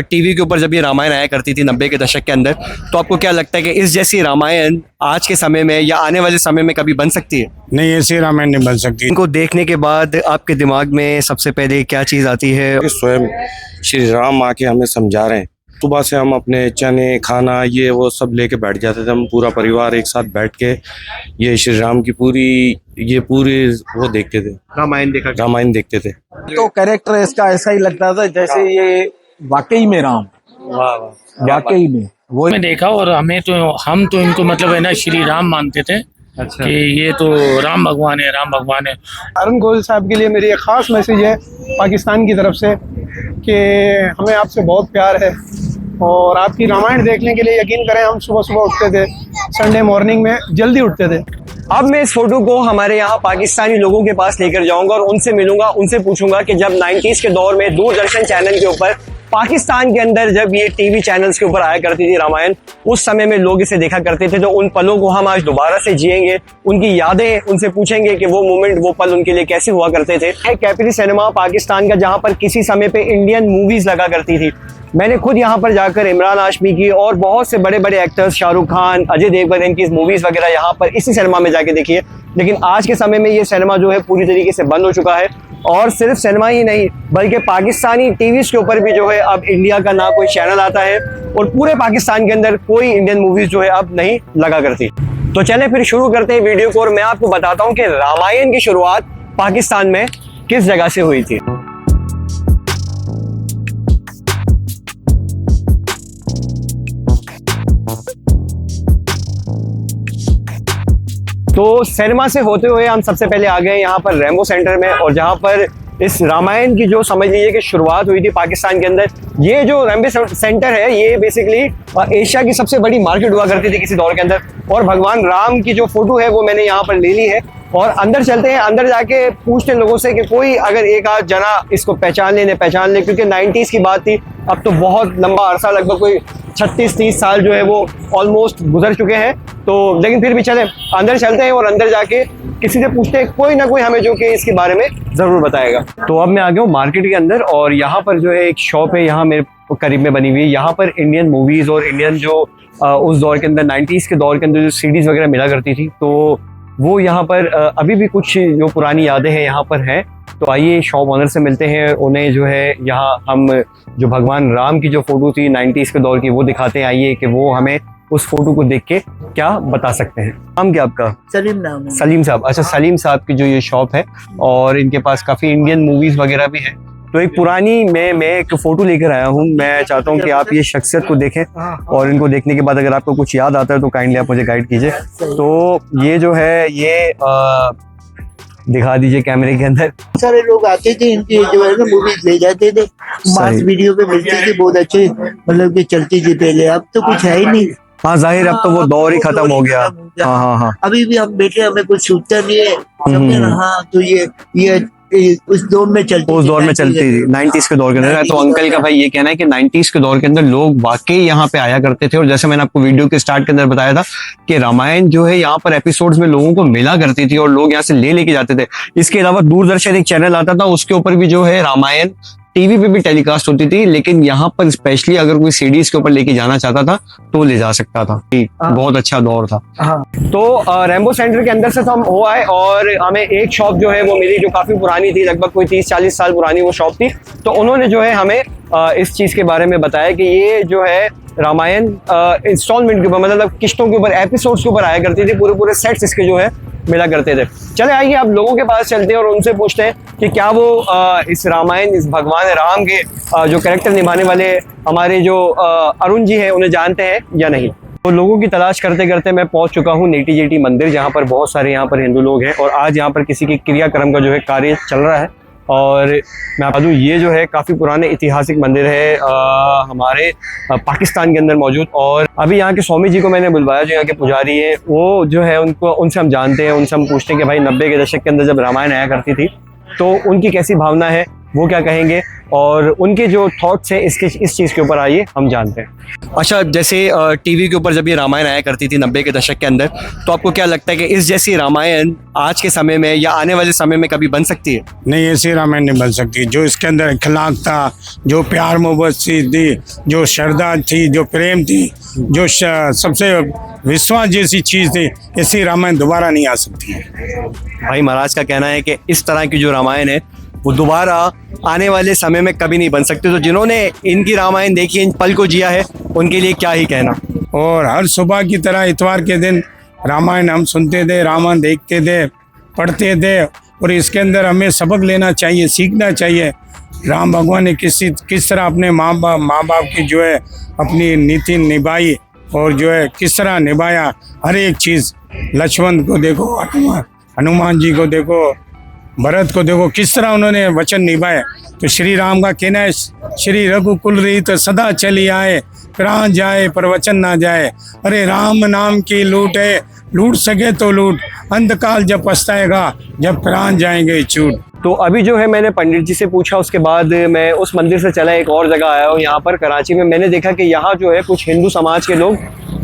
TV के ऊपर जब ये रामायण आया करती थी 90 के दशक के अंदर, तो आपको क्या लगता है कि इस जैसी रामायण आज के समय में या आने वाले समय में कभी बन सकती है? नहीं, ऐसी रामायण नहीं बन सकती। इनको देखने के बाद आपके दिमाग में सबसे पहले क्या चीज़ आती है? कि स्वयं श्री राम आके हमें समझा रहे हैं। सुबह से हम अपने चने खाना ये वो सब लेके बैठ जाते थे, हम पूरा परिवार एक साथ बैठ के ये श्री राम की पूरी वो देखते थे, रामायण देखते थे। तो कैरेक्टर इसका ऐसा ही लगता था जैसे ये वाकई में राम, वाकई में वो में देखा। और हम तो इनको मतलब है ना श्री राम मानते थे। अच्छा। कि ये तो राम भगवान है, राम भगवान है। अरुण गोयल साहब के लिए मेरी एक ख़ास मैसेज है पाकिस्तान की तरफ से कि हमें आपसे बहुत प्यार है और आपकी रामायण देखने के लिए यकीन करें हम सुबह सुबह उठते थे, संडे मॉर्निंग में जल्दी उठते थे। अब मैं इस फोटो को हमारे यहाँ पाकिस्तानी लोगों के पास लेकर जाऊंगा और उनसे मिलूंगा, उनसे पूछूंगा कि जब 90s के दौर में दूरदर्शन चैनल के ऊपर पाकिस्तान के अंदर जब ये टीवी चैनल्स के ऊपर आया करती थी रामायण, उस समय में लोग इसे देखा करते थे, तो उन पलों को हम आज दोबारा से जिएंगे, उनकी यादें उनसे पूछेंगे कि वो मोमेंट, वो पल उनके लिए कैसे हुआ करते थे। कैपिटल सिनेमा पाकिस्तान का, जहां पर किसी समय पे इंडियन मूवीज लगा करती थी। मैंने खुद यहाँ पर जाकर इमरान हाशमी की और बहुत से बड़े बड़े एक्टर्स, शाहरुख खान, अजय देवगन, इनकी मूवीज वगैरह यहाँ पर इसी सिनेमा में जाके देखी है। लेकिन आज के समय में ये सिनेमा जो है पूरी तरीके से बंद हो चुका है। और सिर्फ सिनेमा ही नहीं बल्कि पाकिस्तानी टीवीज के ऊपर भी जो है अब इंडिया का ना कोई चैनल आता है और पूरे पाकिस्तान के अंदर कोई इंडियन मूवीज जो है अब नहीं लगा करती। तो चले फिर शुरू करते हैं वीडियो को और मैं आपको बताता हूँ कि रामायण की शुरुआत पाकिस्तान में किस जगह से हुई थी। तो सिनेमा से होते हुए हम सबसे पहले आ गए यहाँ पर रेम्बो सेंटर में, और जहाँ पर इस रामायण की जो समझ लीजिए कि शुरुआत हुई थी पाकिस्तान के अंदर। ये जो रेम्बो सेंटर है ये बेसिकली एशिया की सबसे बड़ी मार्केट हुआ करती थी किसी दौर के अंदर, और भगवान राम की जो फोटो है वो मैंने यहाँ पर ले ली है। और अंदर चलते हैं, अंदर जाके पूछते हैं लोगों से कि कोई अगर एक आध जना इसको पहचान ले, क्योंकि 90s की बात थी। अब तो बहुत लंबा अरसा, लगभग कोई 36-30 साल जो है वो ऑलमोस्ट गुजर चुके हैं। तो लेकिन फिर भी चले अंदर चलते हैं और अंदर जाके किसी से पूछते हैं, कोई ना कोई हमें जो कि इसके बारे में जरूर बताएगा। तो अब मैं आ गया हूँ मार्केट के अंदर और यहाँ पर जो है एक शॉप है, यहाँ मेरे करीब में बनी हुई है। यहाँ पर इंडियन मूवीज और इंडियन जो उस दौर के अंदर 90s के दौर के अंदर जो सीडीज वगैरह मिला करती थी, तो वो यहाँ पर अभी भी कुछ जो पुरानी यादें हैं यहाँ पर हैं। तो आइए शॉप ऑनर से मिलते हैं, उन्हें जो है यहाँ हम जो भगवान राम की जो फोटो थी 90s के दौर की वो दिखाते हैं। आइए कि वो हमें उस फोटो को देख के क्या बता सकते हैं। नाम क्या आपका? सलीम नाम है। सलीम साहब। अच्छा, सलीम साहब की जो ये शॉप है और इनके पास काफ़ी इंडियन मूवीज़ वगैरह भी है। तो एक पुरानी मैं एक फ़ोटो लेकर आया हूँ। मैं चाहता हूँ कि आप ये शख्सियत को देखें और इनको देखने के बाद अगर आपको कुछ याद आता है तो काइंडली आप मुझे गाइड कीजिए। तो ये जो है ये दिखा दीजिए कैमरे के अंदर। सारे लोग आते थे, इनकी जो है ना मूवीज ले जाते थे, मास वीडियो पे मिलती थी, बहुत अच्छे मतलब कि चलती थी पहले। अब तो कुछ है ही नहीं। हाँ, जाहिर अब तो वो दौर ही खत्म हो गया। हाँ। अभी भी हम बैठे, हमें कुछ सूझता नहीं है, समझे ना। हाँ, तो ये उस दौर में चलती थी 90s के दौर के अंदर। तो अंकल का भाई ये कहना है कि 90s के दौर के अंदर लोग वाकई यहाँ पे आया करते थे। और जैसे मैंने आपको वीडियो के स्टार्ट के अंदर बताया था कि रामायण जो है यहाँ पर एपिसोड्स में लोगों को मिला करती थी और लोग यहाँ से लेके जाते थे। इसके अलावा दूरदर्शन एक चैनल आता था, उसके ऊपर भी जो है रामायण टीवी पे भी टेलीकास्ट होती थी। लेकिन यहाँ पर स्पेशली अगर कोई सीडीज के ऊपर लेके जाना चाहता था तो ले जा सकता था। बहुत अच्छा दौर था। तो रेम्बो सेंटर के अंदर से तो हम हो आए और हमें एक शॉप जो है वो मिली जो काफी पुरानी थी, लगभग कोई 30-40 साल पुरानी वो शॉप थी। तो उन्होंने जो है हमें इस चीज के बारे में बताया कि ये जो है रामायण इंस्टॉलमेंट के ऊपर, मतलब किश्तों के ऊपर, एपिसोड्स के ऊपर आया करती थी। पूरे सेट्स इसके जो है मिला करते थे। चले आइए आप लोगों के पास चलते हैं और उनसे पूछते हैं कि क्या वो इस रामायण, इस भगवान राम के जो कैरेक्टर निभाने वाले हमारे जो अरुण जी हैं उन्हें जानते हैं या नहीं। तो लोगों की तलाश करते करते मैं पहुंच चुका हूं नेटी जेटी मंदिर, जहां पर बहुत सारे यहाँ पर हिंदू लोग हैं और आज यहाँ पर किसी के क्रियाक्रम का जो है कार्य चल रहा है। और मैं बता दूँ ये जो है काफ़ी पुराने ऐतिहासिक मंदिर है हमारे पाकिस्तान के अंदर मौजूद। और अभी यहाँ के स्वामी जी को मैंने बुलवाया, जो यहाँ के पुजारी हैं, वो जो है उनसे हम जानते हैं, उनसे हम पूछते हैं कि भाई 90 के दशक के अंदर जब रामायण आया करती थी तो उनकी कैसी भावना है वो क्या कहेंगे और उनके जो थॉट्स हैं इस चीज़ के ऊपर आइए हम जानते हैं। अच्छा, जैसे टीवी के ऊपर जब ये रामायण आया करती थी 90 के दशक के अंदर, तो आपको क्या लगता है कि इस जैसी रामायण आज के समय में या आने वाले समय में कभी बन सकती है? नहीं, ऐसी रामायण नहीं बन सकती। जो इसके अंदर अखलाक था, जो प्यार मोहब्बत थी, जो श्रद्धा थी, जो प्रेम थी, जो सबसे विश्वास जैसी चीज़ थी, ऐसी रामायण दोबारा नहीं आ सकती है। भाई महाराज का कहना है कि इस तरह की जो रामायण है वो दोबारा आने वाले समय में कभी नहीं बन सकती। तो जिन्होंने इनकी रामायण देखी, इन पल को जिया है, उनके लिए क्या ही कहना। और हर सुबह की तरह इतवार के दिन रामायण हम सुनते थे, रामायण देखते थे, पढ़ते थे, और इसके अंदर हमें सबक लेना चाहिए, सीखना चाहिए। राम भगवान ने किस तरह अपने माँ बाप की जो है अपनी नीति निभाई और जो है किस तरह निभाया हर एक चीज़। लक्ष्मण को देखो, हनुमान जी को देखो, भरत को देखो, किस तरह उन्होंने वचन निभाए। तो श्री राम का कहना है, श्री रघुकुल रीत सदा चली आए, प्राण जाए पर वचन ना जाए। अरे राम नाम की लूट है, लूट सके तो लूट, अंतकाल जब पछताएगा, जब प्राण जाएंगे छूट। तो अभी जो है मैंने पंडित जी से पूछा, उसके बाद मैं उस मंदिर से चला एक और जगह आया हूँ यहाँ पर कराची में। मैंने देखा कि यहाँ जो है कुछ हिंदू समाज के लोग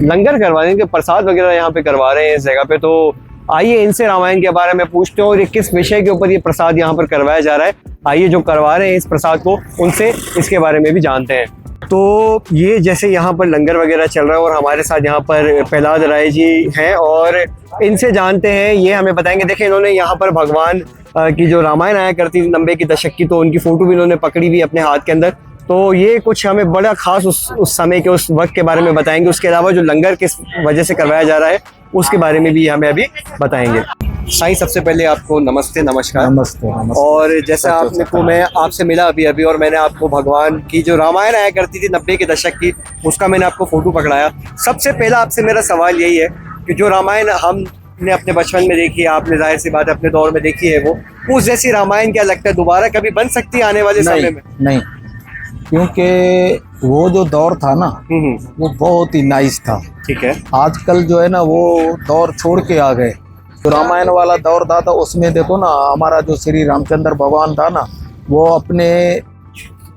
लंगर करवा रहे हैं, प्रसाद वगैरह यहाँ पे करवा रहे हैं इस जगह पे। तो आइए इनसे रामायण के बारे में पूछते हैं और ये किस विषय के ऊपर ये प्रसाद यहाँ पर करवाया जा रहा है। आइए जो करवा रहे हैं इस प्रसाद को, उनसे इसके बारे में भी जानते हैं। तो ये जैसे यहाँ पर लंगर वगैरह चल रहा है और हमारे साथ यहाँ पर प्रहलाद राय जी हैं और इनसे जानते हैं, ये हमें बताएंगे। देखिए, इन्होंने यहाँ पर भगवान की जो रामायण आया करती थी 90 के दशक की, तो उनकी फ़ोटो भी इन्होंने पकड़ी हुई अपने हाथ के अंदर। तो ये कुछ हमें बड़ा खास उस समय के, उस वक्त के बारे में बताएंगे। उसके अलावा जो लंगर किस वजह से करवाया जा रहा है उसके बारे में भी हमें अभी बताएंगे। साईं, सबसे पहले आपको नमस्ते, नमस्कार। नमस्ते, नमस्ते। और जैसा आपने को, मैं आपसे मिला अभी और मैंने आपको भगवान की जो रामायण आया करती थी 90 के दशक की, उसका मैंने आपको फोटो पकड़ाया। सबसे पहला आपसे मेरा सवाल यही है कि जो रामायण हमने अपने बचपन में देखी है, आपने जाहिर सी बात अपने दौर में देखी है, वो उस जैसी रामायण क्या लगता है दोबारा कभी बन सकती है आने वाले समय में? नहीं, क्योंकि वो जो दौर था ना, वो बहुत ही नाइस था। ठीक है। आजकल जो है ना वो दौर छोड़ के आ गए। जो रामायण वाला दौर था तो उसमें देखो ना, हमारा जो श्री रामचंद्र भगवान था ना, वो अपने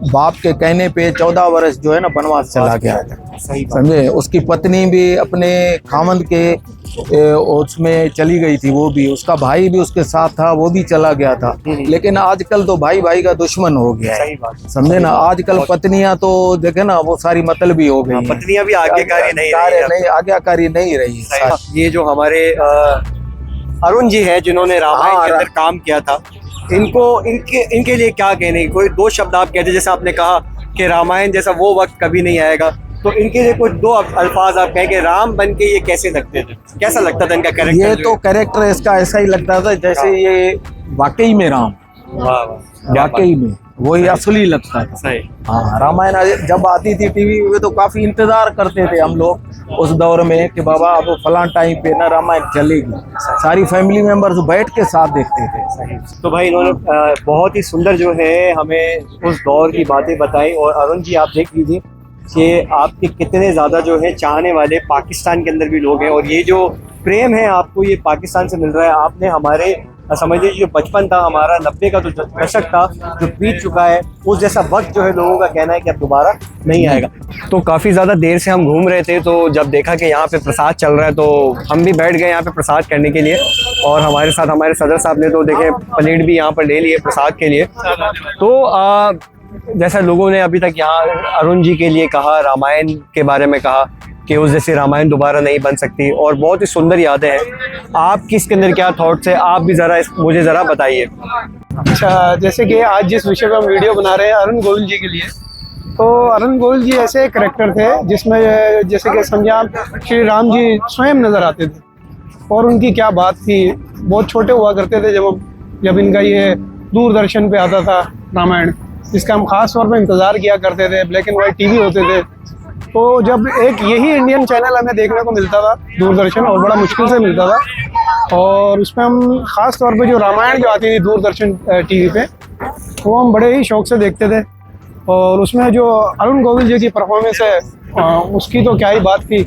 बाप के कहने पे 14 वर्ष जो है ना वनवास चला गया था, समझे। उसकी पत्नी भी अपने खामंद के उसमें चली गई थी, वो भी, उसका भाई भी उसके साथ था, वो भी चला गया था। लेकिन आजकल तो भाई भाई का दुश्मन हो गया है, समझे ना। आजकल पत्नियां तो देखे ना वो सारी मतलबी हो गई, पत्नियां भी आज्ञाकारी नहीं, आज्ञाकारी नहीं रही। ये जो हमारे अरुण जी है जिन्होंने रामायण के अंदर काम किया था, इनके लिए क्या कहने, कोई दो शब्द आप कहते, जैसे आपने कहा कि रामायण जैसा वो वक्त कभी नहीं आएगा, तो इनके लिए कुछ दो अल्फाज आप कहें कि राम बन के ये कैसे लगते थे, कैसा लगता था इनका कैरेक्टर? ये तो कैरेक्टर इसका ऐसा ही लगता था जैसे ये वाकई में राम, वाकई में वही असली लगता था। सही। हाँ, रामायण जब आती थी टीवी पे तो काफी इंतजार करते थे हम लोग उस दौर में कि बाबा अब फलां टाइम पे ना रामायण चलेगी। सारी फैमिली मेंबर्स बैठ के साथ देखते थे। तो भाई इन्होंने बहुत ही सुंदर जो है हमें उस दौर की बातें बताई। और अरुण जी, आप देख लीजिए कि आपके कितने ज़्यादा जो है चाहने वाले पाकिस्तान के अंदर भी लोग हैं, और ये जो प्रेम है आपको ये पाकिस्तान से मिल रहा है। आपने हमारे समझ लीजिए जो बचपन था हमारा, 90 का जो दशक था जो बीत चुका है, उस जैसा वक्त जो है लोगों का कहना है कि अब दोबारा नहीं आएगा। तो काफ़ी ज़्यादा देर से हम घूम रहे थे, तो जब देखा कि यहाँ पे प्रसाद चल रहा है तो हम भी बैठ गए यहाँ पे प्रसाद करने के लिए। और हमारे साथ हमारे सदर साहब ने तो देखे प्लेट भी यहाँ पर ले लिए प्रसाद के लिए। तो जैसा लोगों ने अभी तक यहाँ अरुण जी के लिए कहा, रामायण के बारे में कहा कि उस जैसे रामायण दोबारा नहीं बन सकती, और बहुत ही सुंदर यादें हैं। आपकी इसके अंदर क्या थॉट्स है, आप भी मुझे ज़रा बताइए। अच्छा, जैसे कि आज जिस विषय पर हम वीडियो बना रहे हैं अरुण गोविल जी के लिए, तो अरुण गोविल जी ऐसे एक करैक्टर थे जिसमें जैसे कि समझे आप श्री राम जी स्वयं नज़र आते थे, और उनकी क्या बात थी। बहुत छोटे हुआ करते थे जब इनका ये दूरदर्शन पे आता था रामायण, जिसका हम ख़ास तौर पर इंतज़ार किया करते थे। ब्लैक एंड वाइट टीवी होते थे, तो जब एक यही इंडियन चैनल हमें देखने को मिलता था दूरदर्शन, और बड़ा मुश्किल से मिलता था, और उसमें हम ख़ास तौर पे जो रामायण जो आती थी दूरदर्शन टीवी पे, वो हम बड़े ही शौक़ से देखते थे। और उसमें जो अरुण गोविल जी की परफॉर्मेंस है उसकी तो क्या ही बात थी।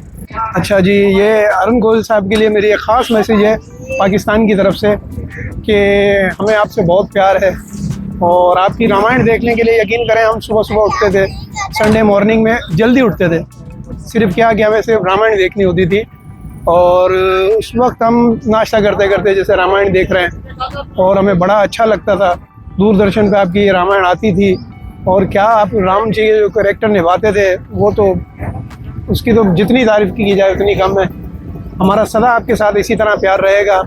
अच्छा जी, ये अरुण गोविल साहब के लिए मेरी एक ख़ास मैसेज है पाकिस्तान की तरफ से कि हमें आपसे बहुत प्यार है, और आपकी रामायण देखने के लिए यकीन करें हम सुबह सुबह उठते थे, संडे मॉर्निंग में जल्दी उठते थे, सिर्फ क्या कि हमें सिर्फ रामायण देखनी होती थी। और उस वक्त हम नाश्ता करते करते जैसे रामायण देख रहे हैं और हमें बड़ा अच्छा लगता था। दूरदर्शन पे आपकी ये रामायण आती थी और क्या आप राम जी के जो कैरेक्टर निभाते थे वो तो उसकी तो जितनी तारीफ की जाए उतनी कम है। हमारा सदा आपके साथ इसी तरह प्यार रहेगा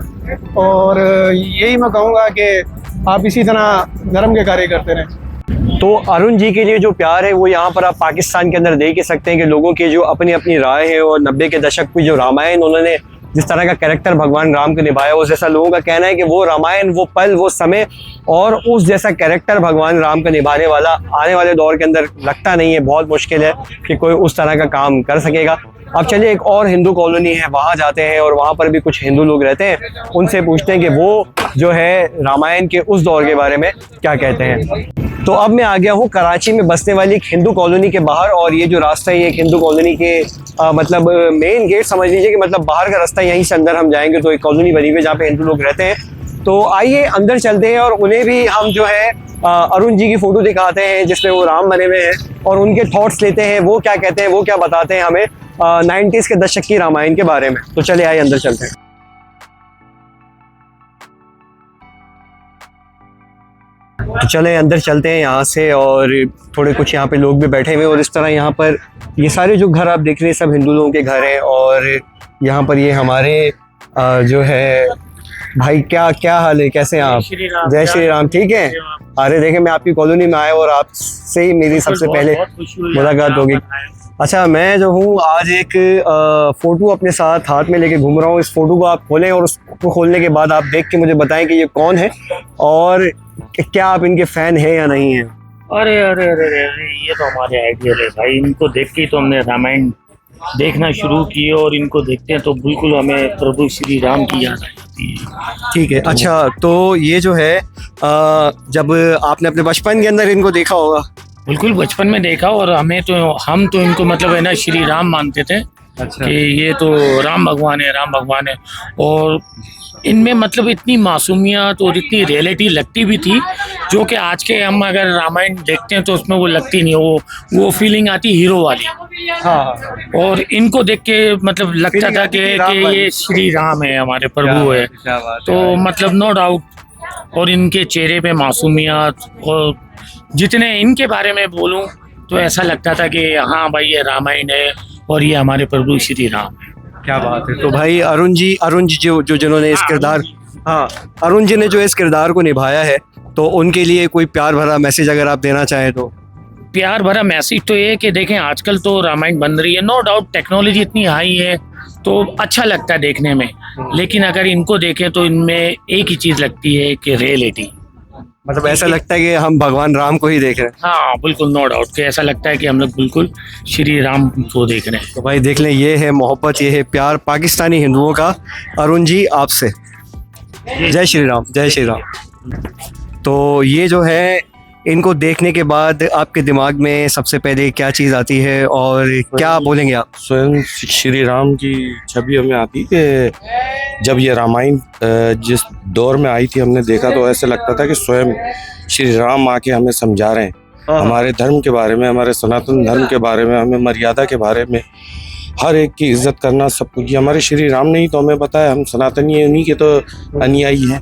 और यही मैं कहूँगा कि आप इसी तरह धर्म के कार्य करते रहें। तो अरुण जी के लिए जो प्यार है वो यहाँ पर आप पाकिस्तान के अंदर देख ही सकते हैं कि लोगों की जो अपनी अपनी राय है। और 90 के दशक की जो रामायण उन्होंने जिस तरह का कैरेक्टर भगवान राम को निभाया, उस जैसा लोगों का कहना है कि वो रामायण, वो पल, वो समय और उस जैसा कैरेक्टर भगवान राम को निभाने वाला आने वाले दौर के अंदर लगता नहीं है। बहुत मुश्किल है कि कोई उस तरह का काम कर सकेगा। अब चलिए एक और हिंदू कॉलोनी है, वहाँ जाते हैं और वहाँ पर भी कुछ हिंदू लोग रहते हैं, उनसे पूछते हैं कि वो जो है रामायण के उस दौर के बारे में क्या कहते हैं। तो अब मैं आ गया हूँ कराची में बसने वाली एक हिंदू कॉलोनी के बाहर और ये जो रास्ता है ये एक हिंदू कॉलोनी के मतलब मेन गेट समझ लीजिए कि मतलब बाहर का रास्ता, यहीं से अंदर हम जाएंगे तो एक कॉलोनी बनी हुई है जहाँ पे हिंदू लोग रहते हैं। तो आइए अंदर चलते हैं और उन्हें भी हम जो है अरुण जी की फ़ोटो दिखाते हैं जिसमें वो राम बने हुए हैं और उनके थॉट्स लेते हैं, वो क्या कहते हैं, वो क्या बताते हैं हमें 90s के दशक की रामायण के बारे में। तो चलिए आइए अंदर चलते हैं। तो चले अंदर चलते हैं यहाँ से और थोड़े कुछ यहाँ पे लोग भी बैठे हुए हैं और इस तरह यहाँ पर ये सारे जो घर आप देख रहे हैं सब हिंदू लोगों के घर हैं। और यहाँ पर ये हमारे जो है भाई क्या हाल है, कैसे हैं आप? जय श्री राम। ठीक है। अरे देखें मैं आपकी कॉलोनी में आया और आपसे ही मेरी सबसे पहले मुलाकात होगी। अच्छा, मैं जो हूँ आज एक फ़ोटो अपने साथ हाथ में लेके घूम रहा हूँ। इस फोटो को आप खोलें और उसको खोलने के बाद आप देख के मुझे बताएं कि ये कौन है और क्या आप इनके फ़ैन हैं या नहीं हैं। अरे अरे अरे अरे ये तो हमारे आइडियल है भाई। इनको देख के ही तो हमने रामायण देखना शुरू की और इनको देखते हैं तो बिल्कुल हमें प्रभु श्री राम की याद आ जाती है। ठीक है। अच्छा, तो ये जो है जब आपने अपने बचपन के अंदर इनको देखा होगा? बिल्कुल बचपन में देखा और हम तो इनको मतलब है ना श्री राम मानते थे। अच्छा। कि ये तो राम भगवान है और इनमें मतलब इतनी मासूमियत और इतनी रियलिटी लगती भी थी जो कि आज के हम अगर रामायण देखते हैं तो उसमें वो लगती नहीं, वो फीलिंग आती हीरो वाली। हाँ। और इनको देख के मतलब लगता था कि ये श्री राम है, हमारे प्रभु है। तो मतलब नो डाउट। और इनके चेहरे पे मासूमियत और जितने इनके बारे में बोलूं तो ऐसा लगता था कि हाँ भाई ये रामायण है और ये हमारे प्रभु श्री राम है। क्या बात है। तो भाई अरुण जी जो जिन्होंने इस किरदार अरुण जी ने जो इस किरदार को निभाया है तो उनके लिए कोई प्यार भरा मैसेज अगर आप देना चाहें तो? प्यार भरा मैसेज तो ये है कि देखें आजकल तो रामायण बन रही है, नो डाउट टेक्नोलॉजी इतनी हाई है तो अच्छा लगता है देखने में, लेकिन अगर इनको देखें तो इनमें एक ही चीज़ लगती है कि रियलिटी। मतलब ऐसा लगता है कि हम भगवान राम को ही देख रहे हैं। हाँ बिल्कुल, नो डाउट कि ऐसा लगता है कि हम लोग बिल्कुल श्री राम को देख रहे हैं। तो भाई देख लें, ये है मोहब्बत, ये है प्यार पाकिस्तानी हिंदुओं का। अरुण जी आपसे जय श्री राम। जय श्री राम। तो ये जो है इनको देखने के बाद आपके दिमाग में सबसे पहले क्या चीज़ आती है और क्या बोलेंगे आप? स्वयं श्री राम की छवि हमें आती कि जब ये रामायण जिस दौर में आई थी हमने देखा तो ऐसे लगता था कि स्वयं श्री राम आके हमें समझा रहे हैं हमारे धर्म के बारे में, हमारे सनातन धर्म के बारे में, हमें मर्यादा के बारे में, हर एक की इज्जत करना, सब कुछ। ये हमारे श्री राम ने ही तो हमें बताया। हम सनातनी उन्हीं के तो अनुयायी हैं।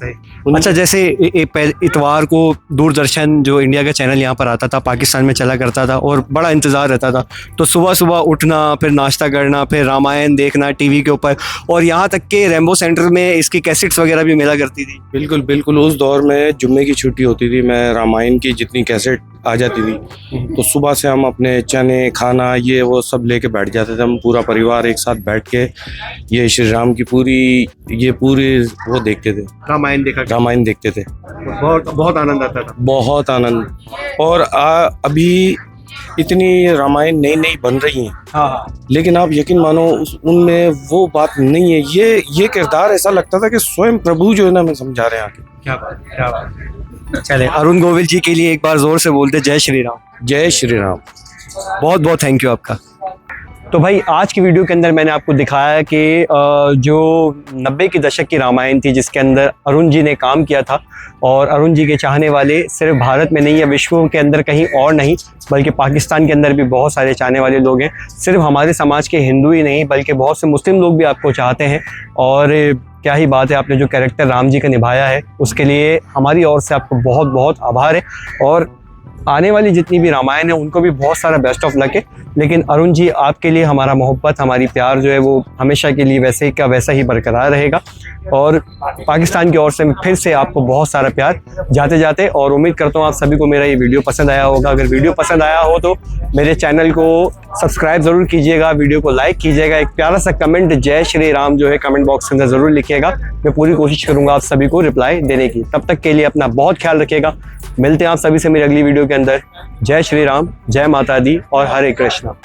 अच्छा, जैसे इतवार को दूरदर्शन जो इंडिया का चैनल यहाँ पर आता था, पाकिस्तान में चला करता था और बड़ा इंतज़ार रहता था, तो सुबह सुबह उठना, फिर नाश्ता करना, फिर रामायण देखना टीवी के ऊपर, और यहाँ तक कि रेम्बो सेंटर में इसकी कैसेट्स वगैरह भी मिला करती थी। बिल्कुल बिल्कुल। उस दौर में जुम्मे की छुट्टी होती थी, मैं रामायण की जितनी कैसेट आ जाती थी तो सुबह से हम अपने चने खाना ये वो सब लेके बैठ जाते थे। हम पूरा परिवार एक साथ बैठ के ये श्री राम की पूरी वो देखते थे, रामायण देखते थे। बहुत आनंद आता था, बहुत आनंद। और अभी इतनी रामायण नई नई बन रही हैं। हाँ। लेकिन आप यकीन मानो उनमें वो बात नहीं है। ये किरदार ऐसा लगता था कि स्वयं प्रभु जो है ना हमें समझा रहे हैं आके। क्या बात। चले अरुण गोविल जी के लिए एक बार जोर से बोलते जय श्री राम। जय श्री राम। बहुत बहुत थैंक यू आपका। तो भाई आज की वीडियो के अंदर मैंने आपको दिखाया कि जो 90 के दशक की रामायण थी जिसके अंदर अरुण जी ने काम किया था, और अरुण जी के चाहने वाले सिर्फ भारत में नहीं या विश्व के अंदर कहीं और नहीं बल्कि पाकिस्तान के अंदर भी बहुत सारे चाहने वाले लोग हैं। सिर्फ हमारे समाज के हिंदू ही नहीं बल्कि बहुत से मुस्लिम लोग भी आपको चाहते हैं। और क्या ही बात है, आपने जो कैरेक्टर राम जी का निभाया है उसके लिए हमारी ओर से आपको बहुत बहुत आभार है। और आने वाली जितनी भी रामायण है उनको भी बहुत सारा बेस्ट ऑफ लक है। लेकिन अरुण जी, आपके लिए हमारा मोहब्बत, हमारी प्यार जो है वो हमेशा के लिए वैसे का वैसा ही बरकरार रहेगा। और पाकिस्तान की ओर से फिर से आपको बहुत सारा प्यार जाते जाते। और उम्मीद करता हूँ आप सभी को मेरा ये वीडियो पसंद आया होगा। अगर वीडियो पसंद आया हो तो मेरे चैनल को सब्सक्राइब ज़रूर कीजिएगा, वीडियो को लाइक कीजिएगा, एक प्यारा सा कमेंट जय श्री राम जो है कमेंट बॉक्स के अंदर ज़रूर लिखिएगा। मैं पूरी कोशिश करूँगा आप सभी को रिप्लाई देने की। तब तक के लिए अपना बहुत ख्याल रखिएगा। मिलते हैं आप सभी से मेरी अगली वीडियो के अंदर। जय श्री राम, जय माता दी और हरे कृष्णा।